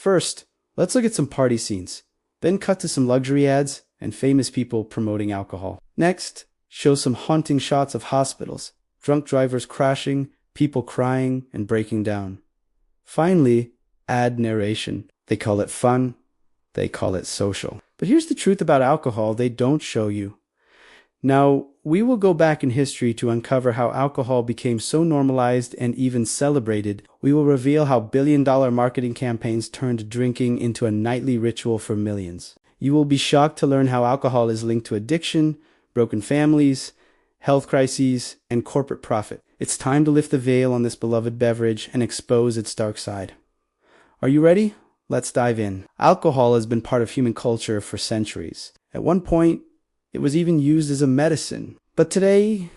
First, let's look at some party scenes. Then cut to some luxury ads and famous people promoting alcohol. Next, show some haunting shots of hospitals, drunk drivers crashing, people crying and breaking down. Finally, add narration. They call it fun. They call it social. But here's the truth about alcohol they don't show you. Now, we will go back in history to uncover how alcohol became so normalized and even celebrated. We will reveal how billion-dollar marketing campaigns turned drinking into a nightly ritual for millions. You will be shocked to learn how alcohol is linked to addiction, broken families, health crises, and corporate profit. It's time to lift the veil on this beloved beverage and expose its dark side. Are you ready? Let's dive in. Alcohol has been part of human culture for centuries. At one point, it was even used as a medicine. But today,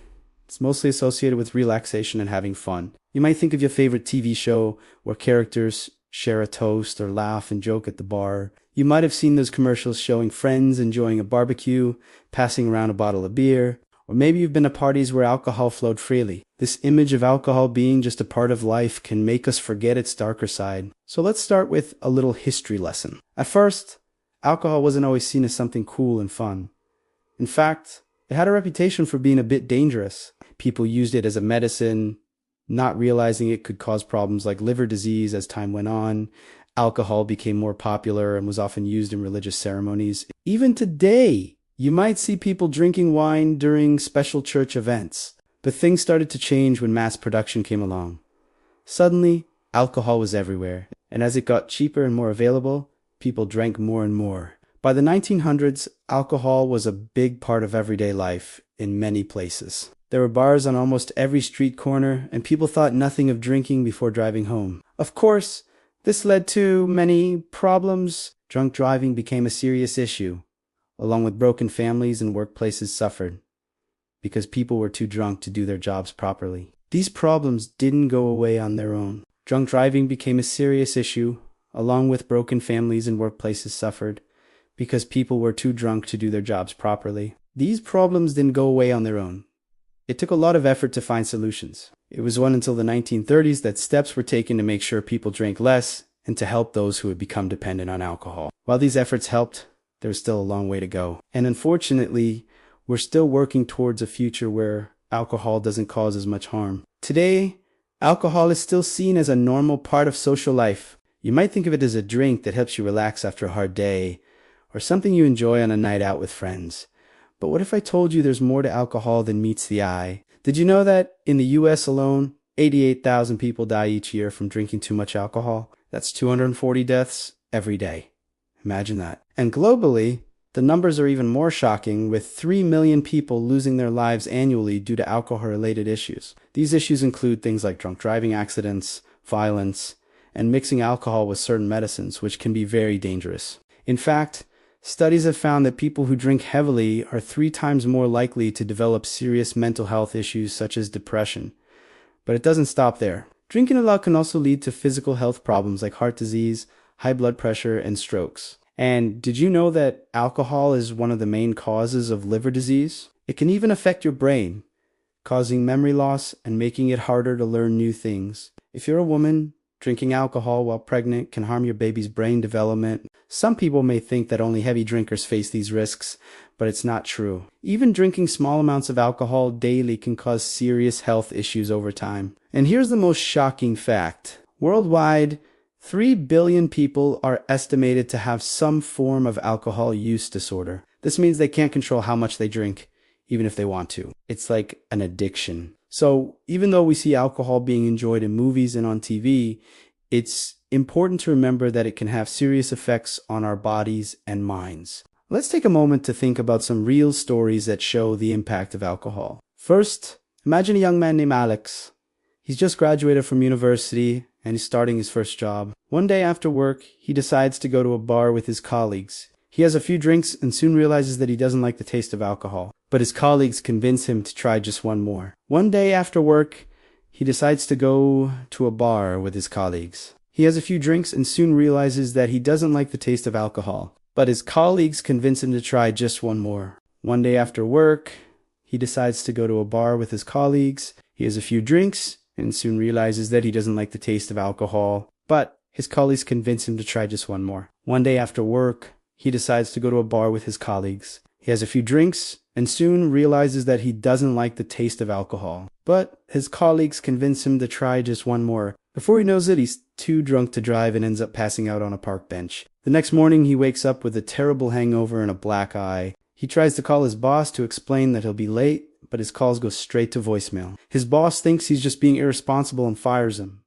it's mostly associated with relaxation and having fun. You might think of your favorite TV show where characters share a toast or laugh and joke at the bar. You might have seen those commercials showing friends enjoying a barbecue, passing around a bottle of beer. Or maybe you've been to parties where alcohol flowed freely. This image of alcohol being just a part of life can make us forget its darker side. So let's start with a little history lesson. At first, alcohol wasn't always seen as something cool and fun. In fact, it had a reputation for being a bit dangerous. People used it as a medicine, not realizing it could cause problems like liver disease as time went on. Alcohol became more popular and was often used in religious ceremonies. Even today, you might see people drinking wine during special church events. But things started to change when mass production came along. Suddenly, alcohol was everywhere. And as it got cheaper and more available, people drank more and more. By the 1900s, alcohol was a big part of everyday life in many places. There were bars on almost every street corner, and people thought nothing of drinking before driving home. Of course, this led to many problems. Drunk driving became a serious issue, along with broken families and workplaces suffered, because people were too drunk to do their jobs properly. These problems didn't go away on their own. Drunk driving became a serious issue, along with broken families and workplaces suffered, because people were too drunk to do their jobs properly. These problems didn't go away on their own. It took a lot of effort to find solutions. It was not until the 1930s that steps were taken to make sure people drank less and to help those who had become dependent on alcohol. While these efforts helped, there was still a long way to go. And unfortunately, we're still working towards a future where alcohol doesn't cause as much harm. Today, alcohol is still seen as a normal part of social life. You might think of it as a drink that helps you relax after a hard day, or something you enjoy on a night out with friends. But what if I told you there's more to alcohol than meets the eye? Did you know that in the US alone, 88,000 people die each year from drinking too much alcohol? That's 240 deaths every day. Imagine that. And globally, the numbers are even more shocking, with 3 million people losing their lives annually due to alcohol-related issues. These issues include things like drunk driving accidents, violence, and mixing alcohol with certain medicines, which can be very dangerous. In fact, studies have found that people who drink heavily are 3 times more likely to develop serious mental health issues such as depression. But it doesn't stop there. Drinking a lot can also lead to physical health problems like heart disease, high blood pressure, and strokes. And did you know that alcohol is one of the main causes of liver disease? It can even affect your brain, causing memory loss and making it harder to learn new things. If you're a woman, drinking alcohol while pregnant can harm your baby's brain development. Some people may think that only heavy drinkers face these risks, but it's not true. Even drinking small amounts of alcohol daily can cause serious health issues over time. And here's the most shocking fact. Worldwide, 3 billion people are estimated to have some form of alcohol use disorder. This means they can't control how much they drink, even if they want to. It's like an addiction. So even though we see alcohol being enjoyed in movies and on TV, it's important to remember that it can have serious effects on our bodies and minds. Let's take a moment to think about some real stories that show the impact of alcohol. First, imagine a young man named Alex. He's just graduated from university and he's starting his first job. One day after work, he decides to go to a bar with his colleagues. He has a few drinks and soon realizes that he doesn't like the taste of alcohol. But his colleagues convince him to try just one more. One day after work, he decides to go to a bar with his colleagues. He has a few drinks and soon realizes that he doesn't like the taste of alcohol. But his colleagues convince him to try just one more. One day after work, he decides to go to a bar with his colleagues. He has a few drinks and soon realizes that he doesn't like the taste of alcohol. But His colleagues convince him to try just one more. One day after work, he decides to go to a bar with his colleagues. He has a few drinks and soon realizes that he doesn't like the taste of alcohol. But his colleagues convince him to try just one more. Before he knows it, he's too drunk to drive and ends up passing out on a park bench. The next morning, he wakes up with a terrible hangover and a black eye. He tries to call his boss to explain that he'll be late, but his calls go straight to voicemail. His boss thinks he's just being irresponsible and fires him.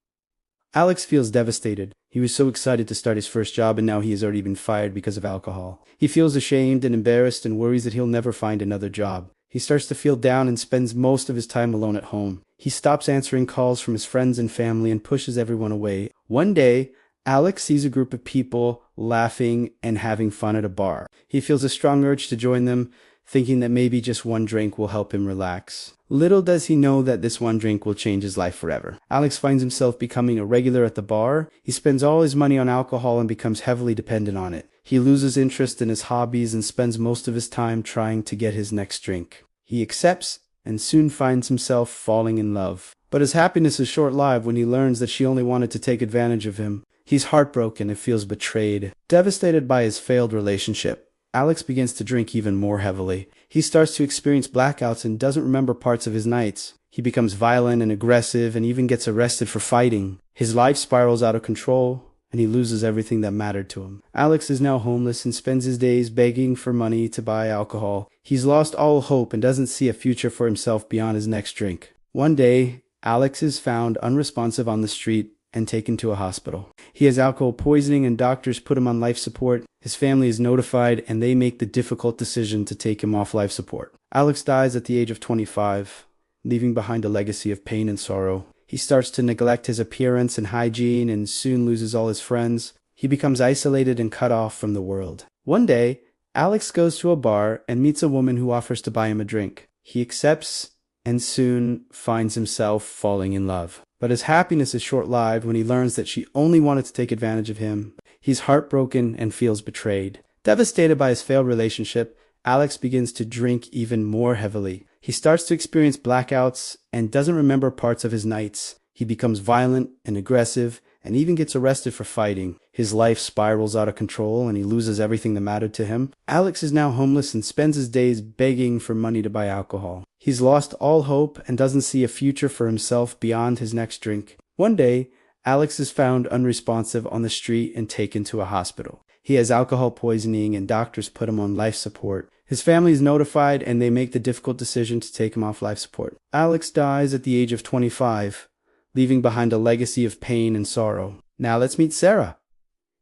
Alex feels devastated. He was so excited to start his first job, and now he has already been fired because of alcohol. He feels ashamed and embarrassed and worries that he'll never find another job. He starts to feel down and spends most of his time alone at home. He stops answering calls from his friends and family and pushes everyone away. One day, Alex sees a group of people laughing and having fun at a bar. He feels a strong urge to join them, thinking that maybe just one drink will help him relax. Little does he know that this one drink will change his life forever. Alex finds himself becoming a regular at the bar. He spends all his money on alcohol and becomes heavily dependent on it. He loses interest in his hobbies and spends most of his time trying to get his next drink. He accepts and soon finds himself falling in love. But his happiness is short-lived when he learns that she only wanted to take advantage of him. He's heartbroken and feels betrayed. Devastated by his failed relationship, Alex begins to drink even more heavily. He starts to experience blackouts and doesn't remember parts of his nights. He becomes violent and aggressive and even gets arrested for fighting. His life spirals out of control, and he loses everything that mattered to him. Alex is now homeless and spends his days begging for money to buy alcohol. He's lost all hope and doesn't see a future for himself beyond his next drink. One day, Alex is found unresponsive on the street and taken to a hospital. He has alcohol poisoning and doctors put him on life support. His family is notified and they make the difficult decision to take him off life support. Alex dies at the age of 25, leaving behind a legacy of pain and sorrow. He starts to neglect his appearance and hygiene and soon loses all his friends. He becomes isolated and cut off from the world. One day, Alex goes to a bar and meets a woman who offers to buy him a drink. He accepts and soon finds himself falling in love. But his happiness is short-lived when he learns that she only wanted to take advantage of him. He's heartbroken and feels betrayed. Devastated by his failed relationship, Alex begins to drink even more heavily. He starts to experience blackouts and doesn't remember parts of his nights. He becomes violent and aggressive and even gets arrested for fighting. His life spirals out of control and he loses everything that mattered to him. Alex is now homeless and spends his days begging for money to buy alcohol. He's lost all hope and doesn't see a future for himself beyond his next drink. One day, Alex is found unresponsive on the street and taken to a hospital. He has alcohol poisoning and doctors put him on life support. His family is notified and they make the difficult decision to take him off life support. Alex dies at the age of 25, leaving behind a legacy of pain and sorrow. Now let's meet Sarah.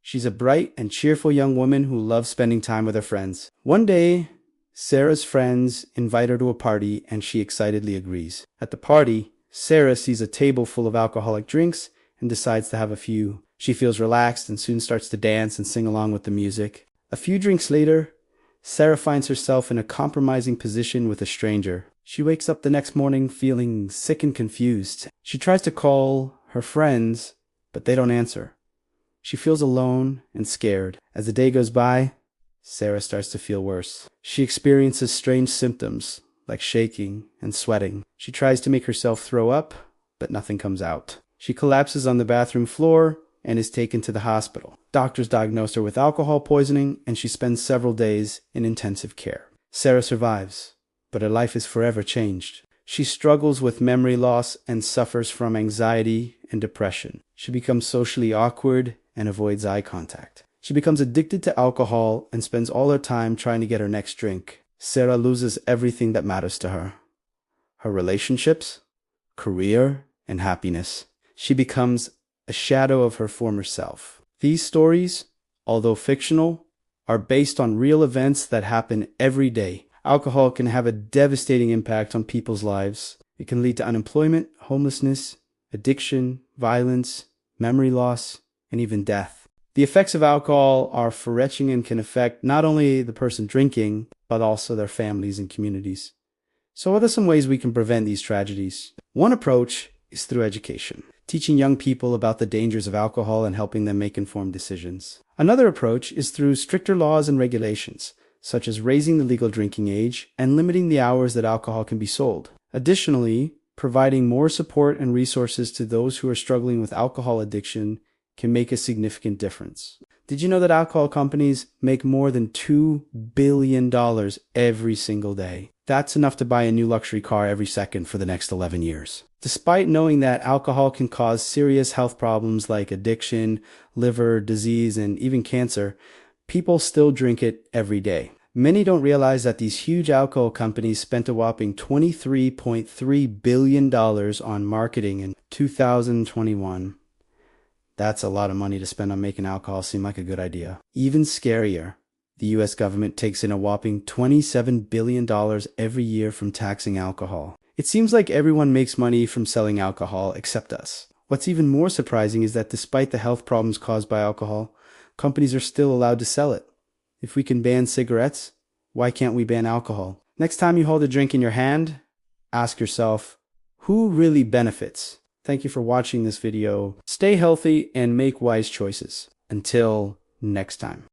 She's a bright and cheerful young woman who loves spending time with her friends. One day, Sarah's friends invite her to a party and she excitedly agrees. At the party, Sarah sees a table full of alcoholic drinks and decides to have a few. She feels relaxed and soon starts to dance and sing along with the music. A few drinks later, Sarah finds herself in a compromising position with a stranger. She wakes up the next morning feeling sick and confused. She tries to call her friends, but they don't answer. She feels alone and scared. As the day goes by, Sarah starts to feel worse. She experiences strange symptoms like shaking and sweating. She tries to make herself throw up, but nothing comes out. She collapses on the bathroom floor and is taken to the hospital. Doctors diagnose her with alcohol poisoning and she spends several days in intensive care. Sarah survives, but her life is forever changed. She struggles with memory loss and suffers from anxiety and depression. She becomes socially awkward and avoids eye contact. She becomes addicted to alcohol and spends all her time trying to get her next drink. Sarah loses everything that matters to her. Her relationships, career, and happiness. She becomes a shadow of her former self. These stories, although fictional, are based on real events that happen every day. Alcohol can have a devastating impact on people's lives. It can lead to unemployment, homelessness, addiction, violence, memory loss, and even death. The effects of alcohol are far-reaching and can affect not only the person drinking, but also their families and communities. So what are some ways we can prevent these tragedies? One approach is through education, teaching young people about the dangers of alcohol and helping them make informed decisions. Another approach is through stricter laws and regulations, such as raising the legal drinking age and limiting the hours that alcohol can be sold. Additionally, providing more support and resources to those who are struggling with alcohol addiction can make a significant difference. Did you know that alcohol companies make more than $2 billion every single day? That's enough to buy a new luxury car every second for the next 11 years. Despite knowing that alcohol can cause serious health problems like addiction, liver disease, and even cancer, people still drink it every day. Many don't realize that these huge alcohol companies spent a whopping $23.3 billion on marketing in 2021. That's a lot of money to spend on making alcohol seem like a good idea. Even scarier, the US government takes in a whopping $27 billion every year from taxing alcohol. It seems like everyone makes money from selling alcohol except us. What's even more surprising is that despite the health problems caused by alcohol, companies are still allowed to sell it. If we can ban cigarettes, why can't we ban alcohol? Next time you hold a drink in your hand, ask yourself, who really benefits? Thank you for watching this video. Stay healthy and make wise choices. Until next time.